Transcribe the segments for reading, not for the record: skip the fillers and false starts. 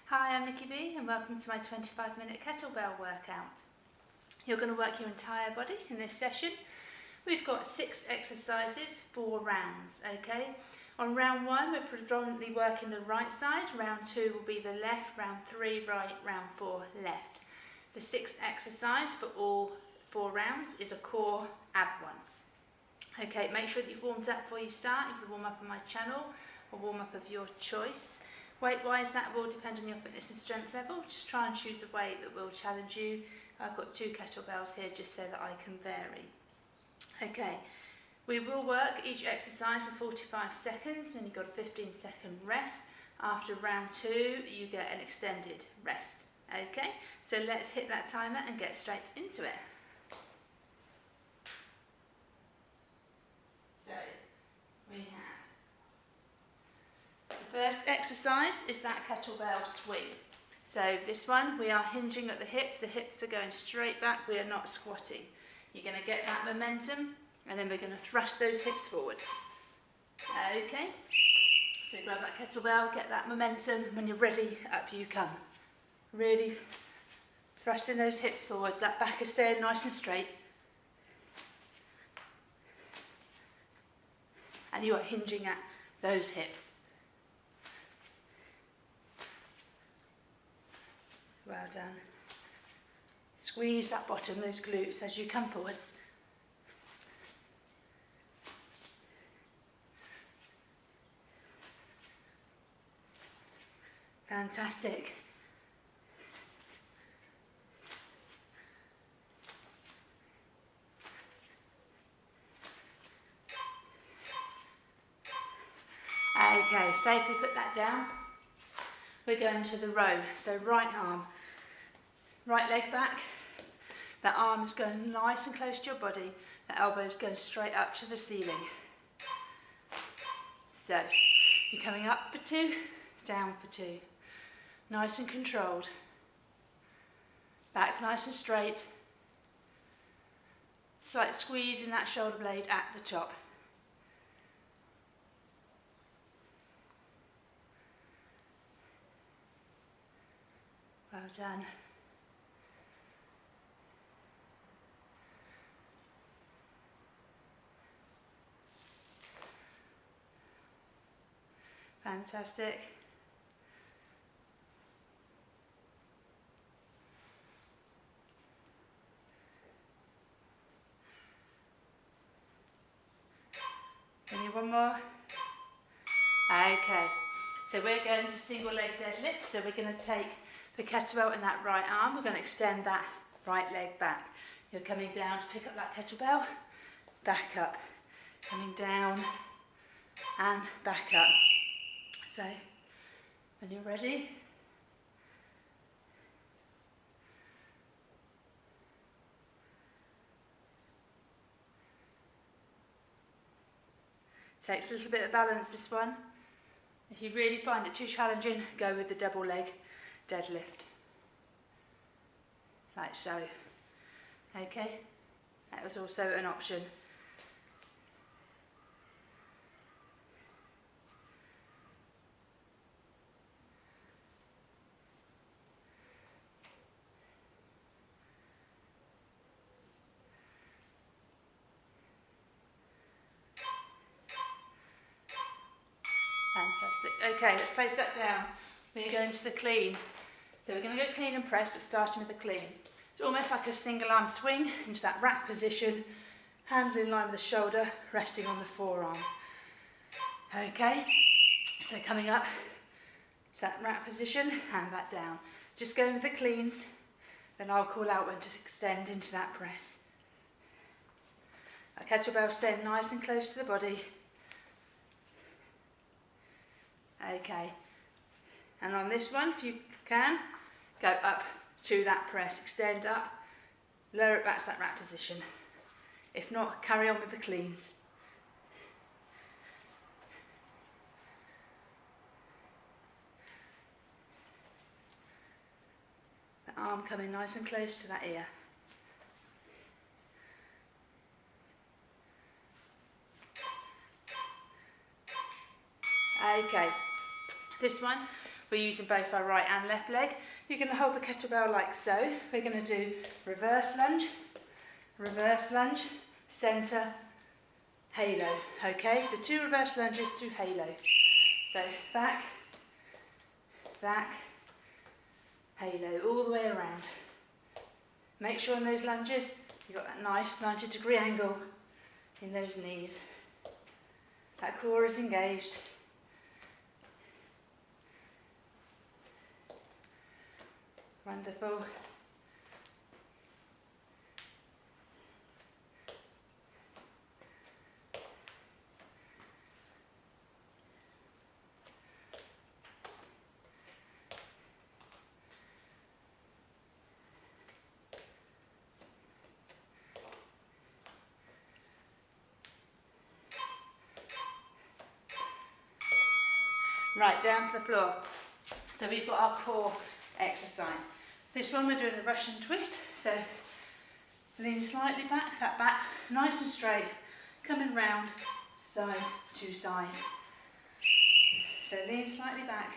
Hi, I'm NickiB and welcome to my 25-minute kettlebell workout. You're going to work your entire body in this session. We've got 6 exercises, 4 rounds, okay? On round 1, we're predominantly working the right side. Round 2 will be the left, round 3 right, round 4 left. The 6th exercise for all 4 rounds is a core ab one. Okay, make sure that you've warmed up before you start. If you warm up on my channel, or warm up of your choice. Weight-wise, that will depend on your fitness and strength level. Just try and choose a weight that will challenge you. I've got 2 kettlebells here just so that I can vary. Okay, we will work each exercise for 45 seconds, then you've got a 15-second rest. After round 2, you get an extended rest. Okay, so let's hit that timer and get straight into it. So, we have the first exercise is that kettlebell swing. So this one, we are hinging at the hips are going straight back, we are not squatting. You're going to get that momentum and then we're going to thrust those hips forwards. Okay, so grab that kettlebell, get that momentum, when you're ready, up you come. Really thrusting those hips forwards, that back is staying nice and straight. And you are hinging at those hips. Well done. Squeeze that bottom, those glutes as you come forwards. Fantastic. Okay, safely put that down. We're going to the row. So right arm, right leg back. That arm is going nice and close to your body. The elbow is going straight up to the ceiling. So you're coming up for 2, down for 2. Nice and controlled. Back nice and straight. Slight squeeze in that shoulder blade at the top. Well done. Fantastic. Only one more. Okay, so we're going to single leg deadlift. So we're going to take the kettlebell in that right arm. We're going to extend that right leg back. You're coming down to pick up that kettlebell, back up, coming down and back up. So, when you're ready, takes a little bit of balance, this one. If you really find it too challenging, go with the double leg deadlift. Like so. Okay, that was also an option. Fantastic. Okay, let's place that down. We're going to the clean. So we're going to go clean and press, but starting with the clean. It's almost like a single arm swing into that rack position, hands in line with the shoulder, resting on the forearm. Okay, so coming up to that rack position, hand that down. Just going with the cleans, then I'll call out when to extend into that press. That kettlebell staying nice and close to the body. Okay, and on this one, if you can, go up to that press, extend up, lower it back to that rack position. If not, carry on with the cleans. The arm coming nice and close to that ear. Okay, this one, we're using both our right and left leg. You're going to hold the kettlebell like so. We're going to do reverse lunge, centre, halo. Okay, so 2 reverse lunges through halo. So back, back, halo, all the way around. Make sure in those lunges you've got that nice 90-degree angle in those knees. That core is engaged. Wonderful. Right, down to the floor. So we've got our core exercise. This one we're doing a Russian twist, so lean slightly back, that back nice and straight, coming round side to side. So lean slightly back.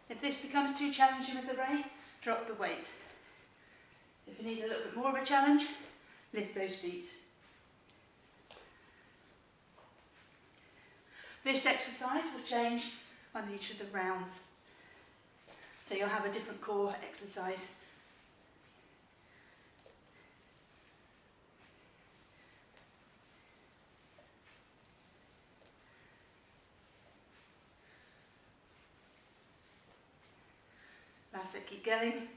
If this becomes too challenging with the ray, drop the weight. If you need a little bit more of a challenge, lift those feet. This exercise will change on each of the rounds. So you'll have a different core exercise. That's it, keep going.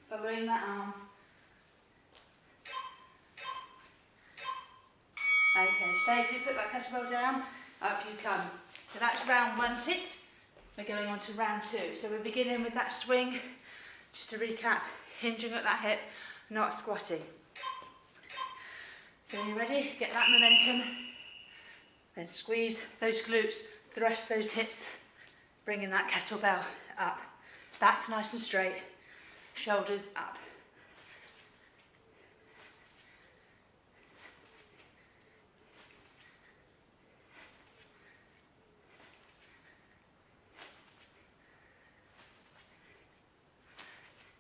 Following that arm. Okay, safely put that kettlebell down, up you come. So that's round 1 ticked. We're going on to round 2. So we're beginning with that swing, just to recap, hinging at that hip, not squatting. So when you're ready, get that momentum, then squeeze those glutes, thrust those hips, bringing that kettlebell up. Back nice and straight, shoulders up.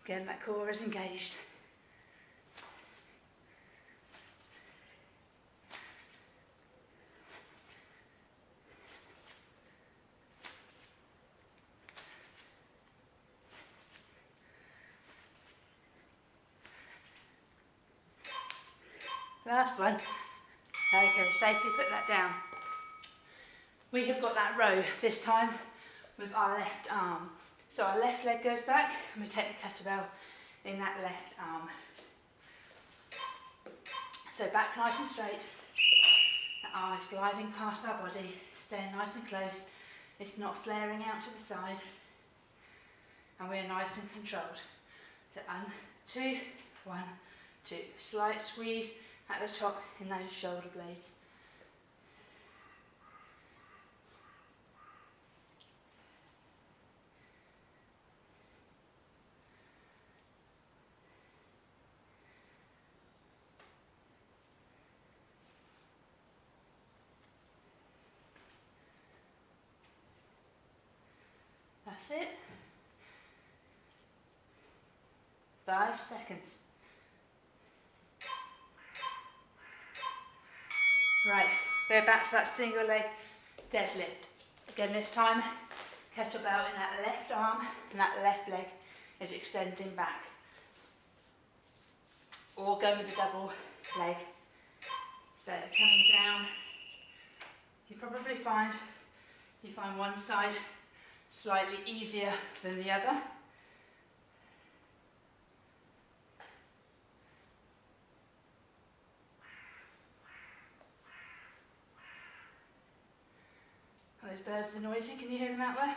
Again, that core is engaged. Last one. Okay, safely put that down. We have got that row this time with our left arm. So our left leg goes back and we take the kettlebell in that left arm. So back nice and straight. The arm is gliding past our body, staying nice and close. It's not flaring out to the side. And we're nice and controlled. So 2, 1, 2. Slight squeeze at the top in those shoulder blades. That's it. 5 seconds. Right, we're back to that single leg deadlift. Again this time, kettlebell in that left arm and that left leg is extending back. Or go with the double leg. So coming down, you probably find one side slightly easier than the other. Those birds are noisy, can you hear them out there?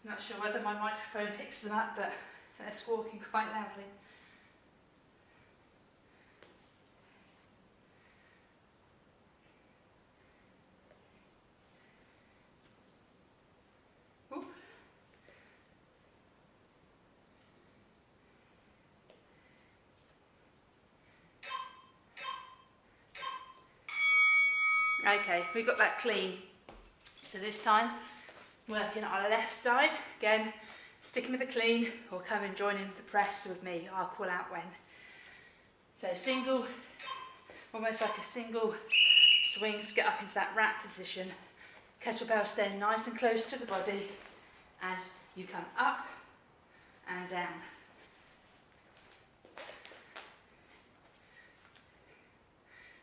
Not sure whether my microphone picks them up, but they're squawking quite loudly. Ooh. Okay, we got that clean. So this time, working on our left side, again, sticking with the clean or come and join in the press with me. I'll call out when. So single, almost like a single swing to get up into that rack position. Kettlebell staying nice and close to the body as you come up and down.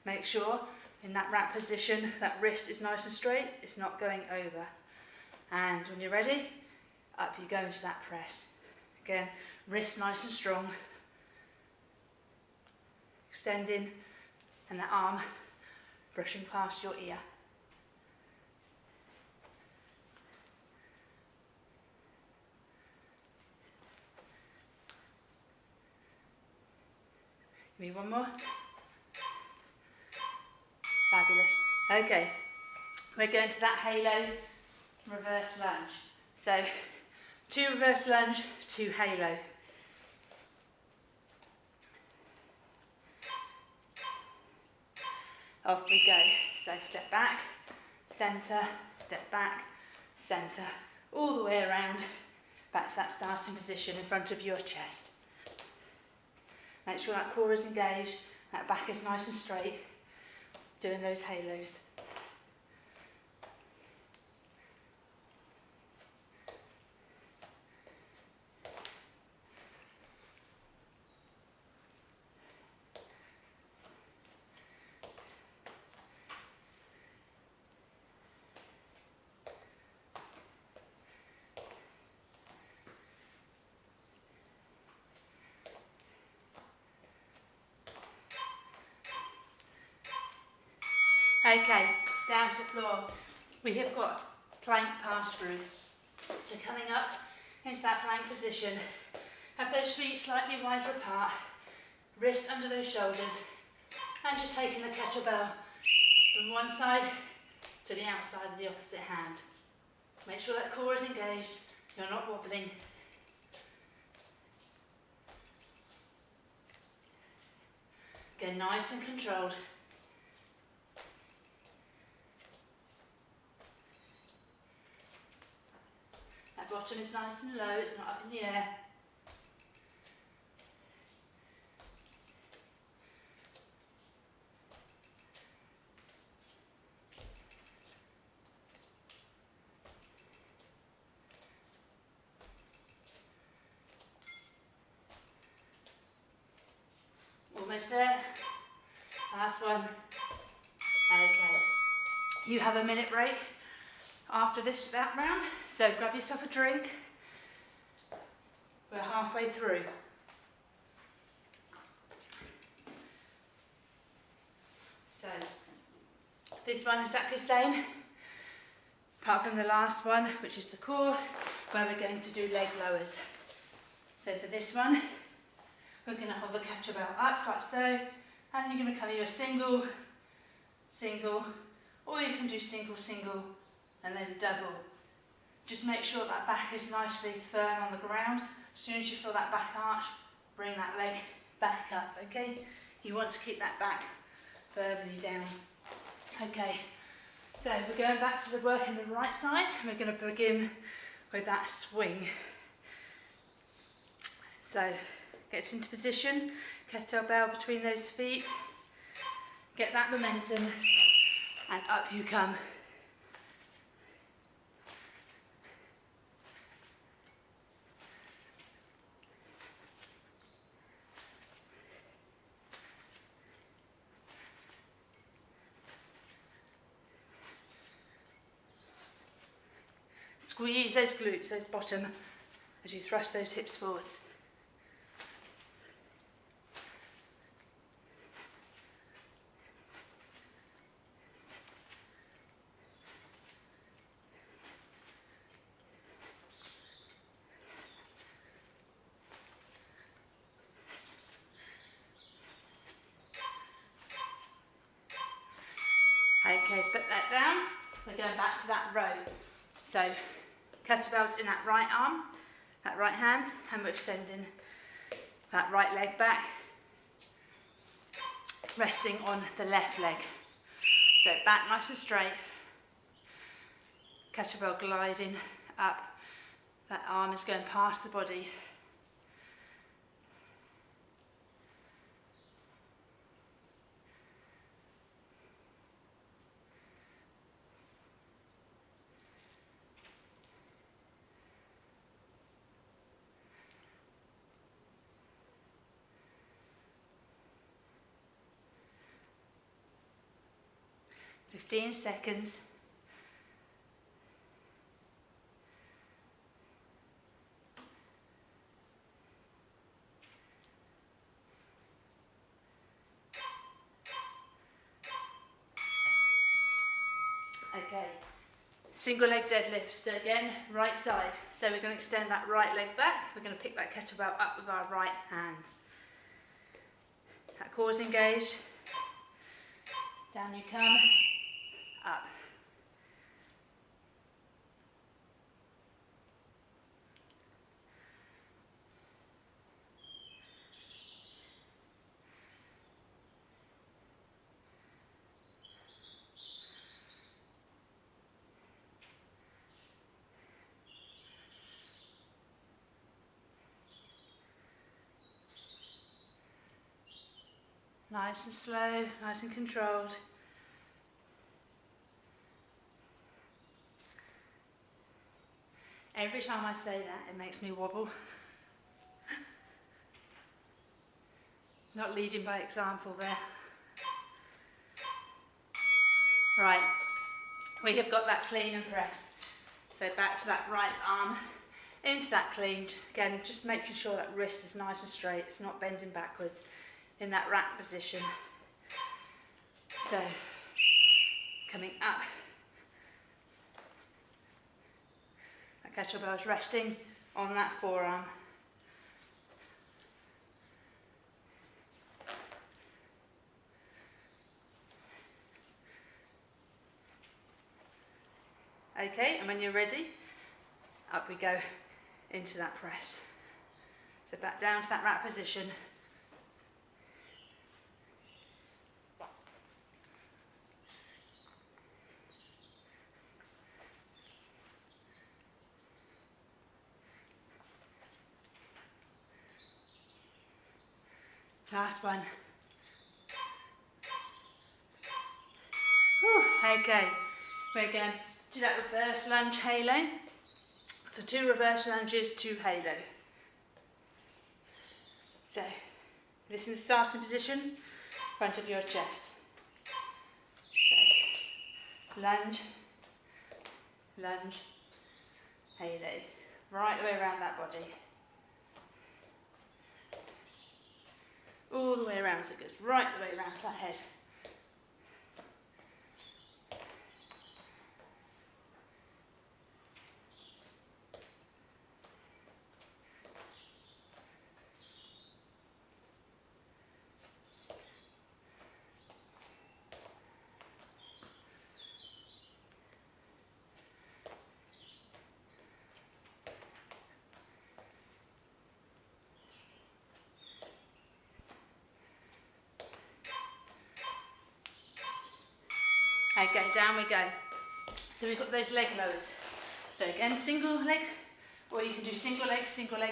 Make sure in that rack position that wrist is nice and straight, it's not going over. And when you're ready, up you go into that press. Again, wrist nice and strong. Extending and that arm brushing past your ear. Give me one more. Fabulous. Okay, we're going to that halo reverse lunge. So 2 reverse lunge, 2 halo. Off we go. So step back, centre, step back, centre, all the way around, back to that starting position in front of your chest. Make sure that core is engaged, that back is nice and straight, doing those halos. Okay, down to the floor. We have got plank pass through. So coming up into that plank position, have those feet slightly wider apart, wrists under those shoulders, and just taking the kettlebell from one side to the outside of the opposite hand. Make sure that core is engaged, you're not wobbling. Get nice and controlled. That bottom is nice and low, it's not up in the air. Almost there. Last one. Okay. You have a minute break after that round, so grab yourself a drink. We're halfway through. So this one is exactly the same, apart from the last one, which is the core, where we're going to do leg lowers. So for this one, we're going to hold the kettlebell up like so, and you're going to come either single, single, or you can do single, single, and then double. Just make sure that back is nicely firm on the ground. As soon as you feel that back arch, bring that leg back up, okay? You want to keep that back firmly down. Okay, so we're going back to the work on the right side, and we're going to begin with that swing. So, get into position, kettlebell between those feet, get that momentum, and up you come. Squeeze those glutes, those bottom, as you thrust those hips forwards. Okay, put that down. We're going back to that row. So, kettlebell's in that right arm, that right hand, and we're extending that right leg back, resting on the left leg. So back nice and straight. kettlebell gliding up. That arm is going past the body. "15 seconds. Okay, single leg deadlift. So again, right side. So we're going to extend that right leg back. We're going to pick that kettlebell up with our right hand. That core's engaged. Down you come, up. Nice and slow, nice and controlled. Every time I say that, it makes me wobble. Not leading by example there. Right, we have got that clean and press. So back to that right arm, into that clean. Again, just making sure that wrist is nice and straight, it's not bending backwards in that rack position. So, coming up. That kettlebell is resting on that forearm. Okay, and when you're ready, up we go into that press. So back down to that rack position. Last one. Whew, okay, we're going to do that reverse lunge halo. So 2 reverse lunges, 2 halo. So, this in the starting position, front of your chest. So, lunge, lunge, halo. Right the way around that body. All the way around, so it goes right the way around that head. Okay, down we go. So we've got those leg lowers. So again, single leg, or you can do single leg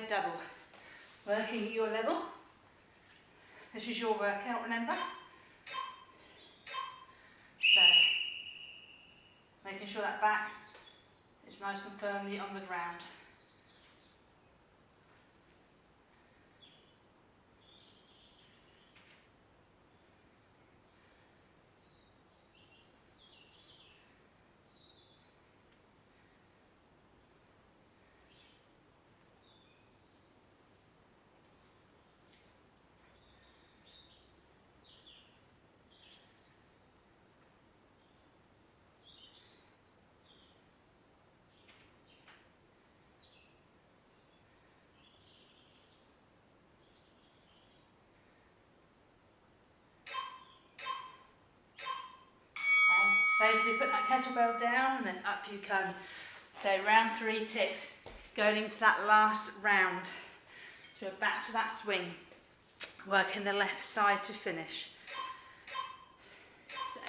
double. Working at your level. This is your workout, remember? So, making sure that back is nice and firmly on the ground. Safely put that kettlebell down and then up you come. So round 3 ticks, going into that last round. So we're back to that swing, working the left side to finish. So.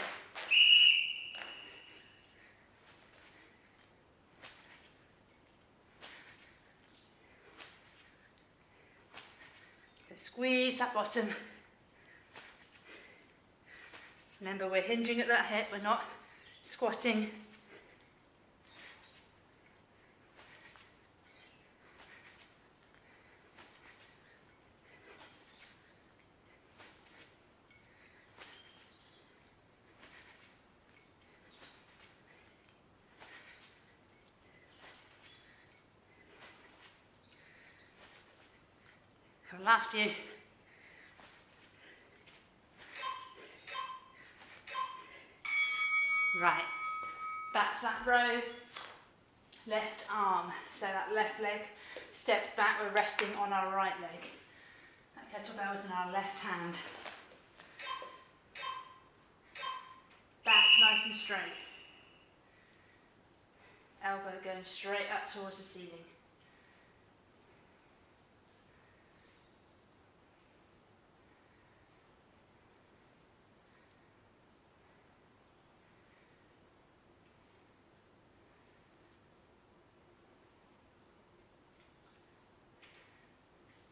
Squeeze that bottom. Remember, we're hinging at that hip, we're not squatting. Come last few. Right, back to that row, left arm, so that left leg steps back, we're resting on our right leg. That kettlebell is in our left hand. Back nice and straight. Elbow going straight up towards the ceiling.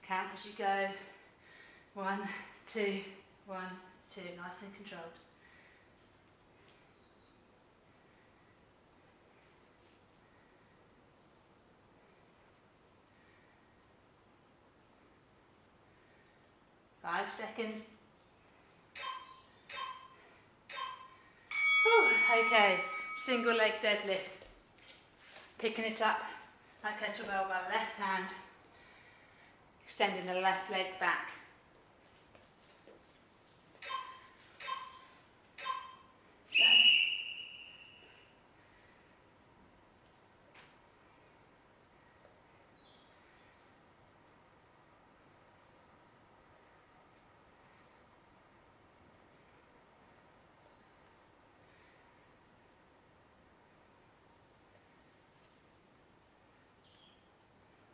Count as you go. 1, 2, 1, 2. Nice and controlled. Five seconds. Whew, okay, single leg deadlift. Picking it up, that kettlebell by the left hand. Extending the left leg back.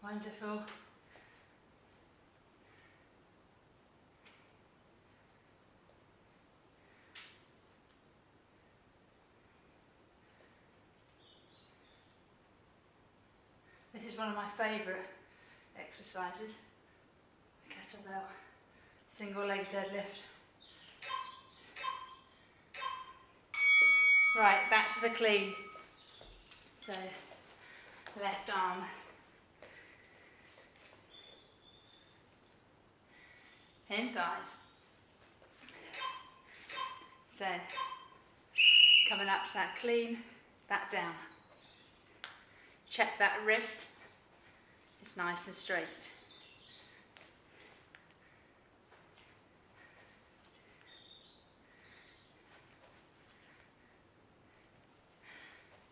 Wonderful. This is one of my favourite exercises, kettlebell, single leg deadlift. Right, back to the clean. So, left arm. In 5. So, coming up to that clean, back down. Check that wrist, it's nice and straight.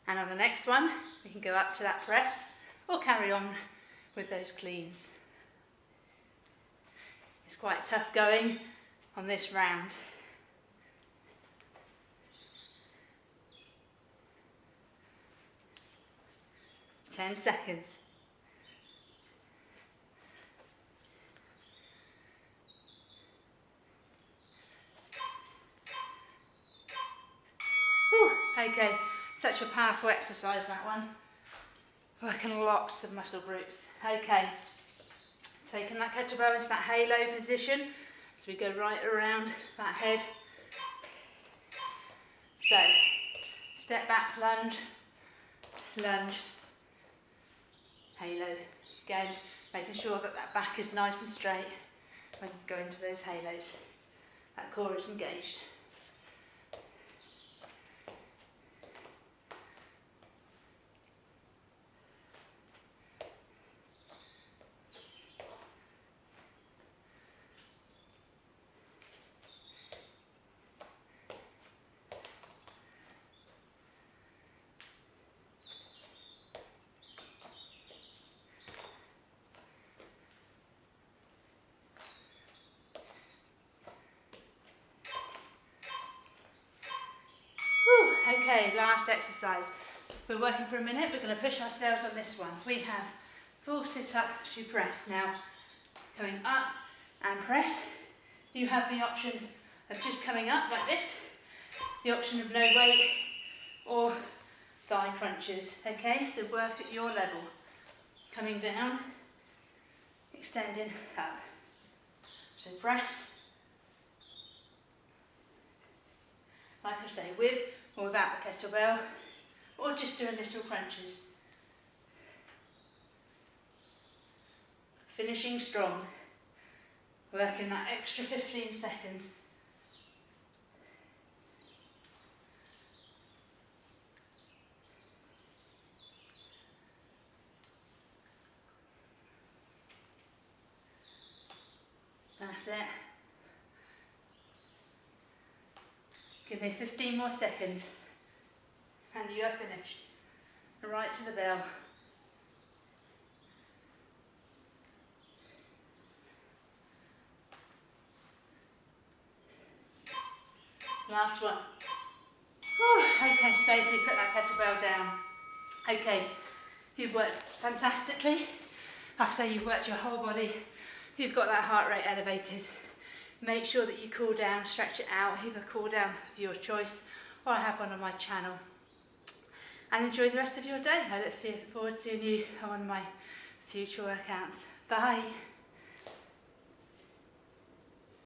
And on the next one, we can go up to that press or carry on with those cleans. It's quite tough going on this round. Ten seconds. Whew, okay, such a powerful exercise, that one. Working lots of muscle groups. Okay, taking that kettlebell into that halo position as we go right around that head. So, step back, lunge, lunge, halo. Again, making sure that that back is nice and straight when you go into those halos. That core is engaged. Okay, last exercise. We're working for a minute, we're going to push ourselves on this one. We have full sit up to press. Now, coming up and press. You have the option of just coming up like this, the option of no weight or thigh crunches. Okay, so work at your level. Coming down, extending up. So press. Like I say, with or without the kettlebell, or just doing little crunches. Finishing strong, working that extra 15 seconds. That's it. Give me 15 more seconds and you are finished. Right to the bell. Last one. Whew. Okay, safely put that kettlebell down. Okay, you've worked fantastically. Like I say, you've worked your whole body. You've got that heart rate elevated. Make sure that you cool down, stretch it out, either cool down of your choice, or I have one on my channel. And enjoy the rest of your day. I look forward to seeing you on one of my future workouts. Bye.